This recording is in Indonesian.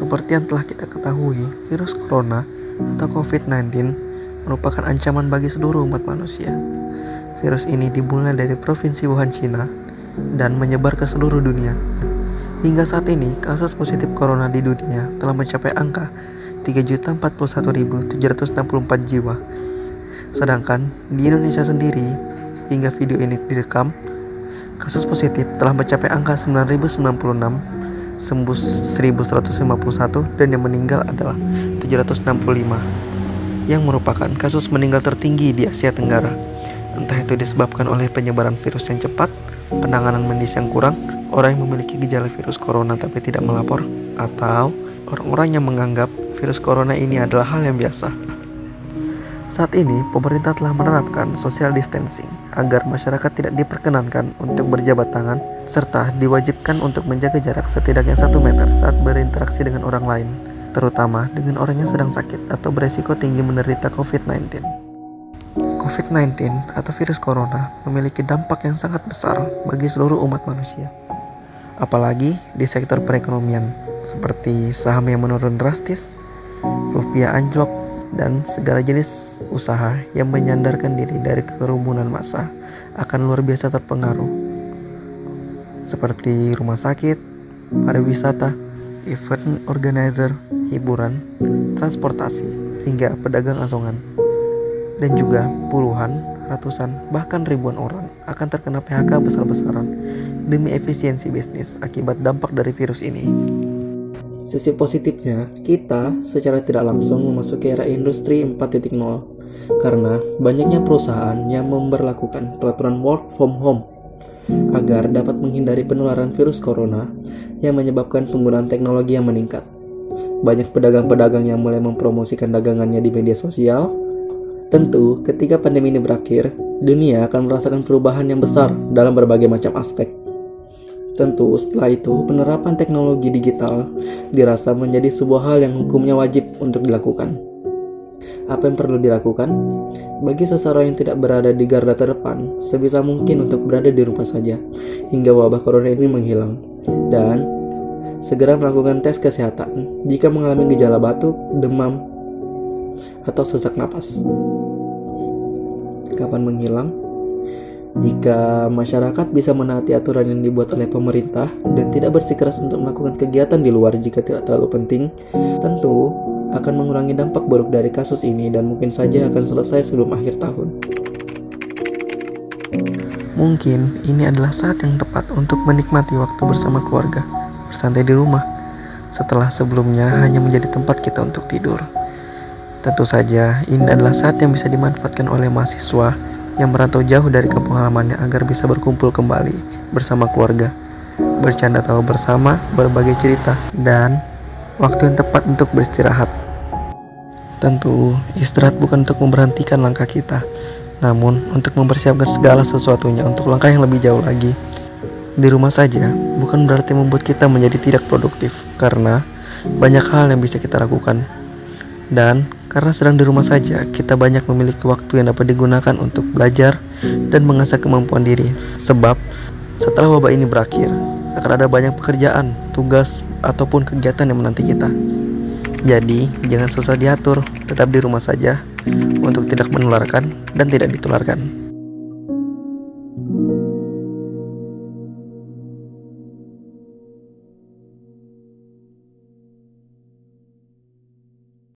Seperti yang telah kita ketahui, virus corona atau COVID-19 merupakan ancaman bagi seluruh umat manusia. Virus ini dimulai dari provinsi Wuhan, Cina, dan menyebar ke seluruh dunia. Hingga saat ini, kasus positif corona di dunia telah mencapai angka 3.041.764 jiwa. Sedangkan di Indonesia sendiri, hingga video ini direkam, kasus positif telah mencapai angka 9.096, sembuh 1.151, dan yang meninggal adalah 765, yang merupakan kasus meninggal tertinggi di Asia Tenggara. Entah itu disebabkan oleh penyebaran virus yang cepat, penanganan medis yang kurang, orang yang memiliki gejala virus corona tapi tidak melapor, atau orang-orang yang menganggap virus corona ini adalah hal yang biasa. Saat ini, pemerintah telah menerapkan social distancing agar masyarakat tidak diperkenankan untuk berjabat tangan, serta diwajibkan untuk menjaga jarak setidaknya 1 meter saat berinteraksi dengan orang lain, terutama dengan orang yang sedang sakit atau beresiko tinggi menderita COVID-19. COVID-19 atau virus corona memiliki dampak yang sangat besar bagi seluruh umat manusia. Apalagi di sektor perekonomian, seperti saham yang menurun drastis, rupiah anjlok, dan segala jenis usaha yang menyandarkan diri dari kerumunan massa akan luar biasa terpengaruh. Seperti rumah sakit, pariwisata, event organizer, hiburan, transportasi, hingga pedagang asongan. Dan juga puluhan, ratusan, bahkan ribuan orang akan terkena PHK besar-besaran demi efisiensi bisnis akibat dampak dari virus ini. Sisi positifnya, kita secara tidak langsung memasuki era industri 4.0 karena banyaknya perusahaan yang memberlakukan peraturan work from home agar dapat menghindari penularan virus corona yang menyebabkan penggunaan teknologi yang meningkat. Banyak pedagang-pedagang yang mulai mempromosikan dagangannya di media sosial. Tentu, ketika pandemi ini berakhir, dunia akan merasakan perubahan yang besar dalam berbagai macam aspek. Tentu, setelah itu, penerapan teknologi digital dirasa menjadi sebuah hal yang hukumnya wajib untuk dilakukan. Apa yang perlu dilakukan? Bagi seseorang yang tidak berada di garda terdepan, sebisa mungkin untuk berada di rumah saja, hingga wabah corona ini menghilang. Dan, segera melakukan tes kesehatan jika mengalami gejala batuk, demam, atau sesak napas. Kapan menghilang? Jika masyarakat bisa menaati aturan yang dibuat oleh pemerintah dan tidak bersikeras untuk melakukan kegiatan di luar jika tidak terlalu penting, tentu akan mengurangi dampak buruk dari kasus ini dan mungkin saja akan selesai sebelum akhir tahun. Mungkin ini adalah saat yang tepat untuk menikmati waktu bersama keluarga, bersantai di rumah, setelah sebelumnya hanya menjadi tempat kita untuk tidur. Tentu saja, ini adalah saat yang bisa dimanfaatkan oleh mahasiswa yang merantau jauh dari kampung halamannya agar bisa berkumpul kembali bersama keluarga, bercanda tawa bersama, berbagai cerita, dan waktu yang tepat untuk beristirahat. Tentu, istirahat bukan untuk memberhentikan langkah kita, namun untuk mempersiapkan segala sesuatunya untuk langkah yang lebih jauh lagi. Di rumah saja bukan berarti membuat kita menjadi tidak produktif, karena banyak hal yang bisa kita lakukan. Dan karena sedang di rumah saja, kita banyak memiliki waktu yang dapat digunakan untuk belajar dan mengasah kemampuan diri. Sebab setelah wabah ini berakhir, akan ada banyak pekerjaan, tugas, ataupun kegiatan yang menanti kita. Jadi, jangan susah diatur, tetap di rumah saja untuk tidak menularkan dan tidak ditularkan.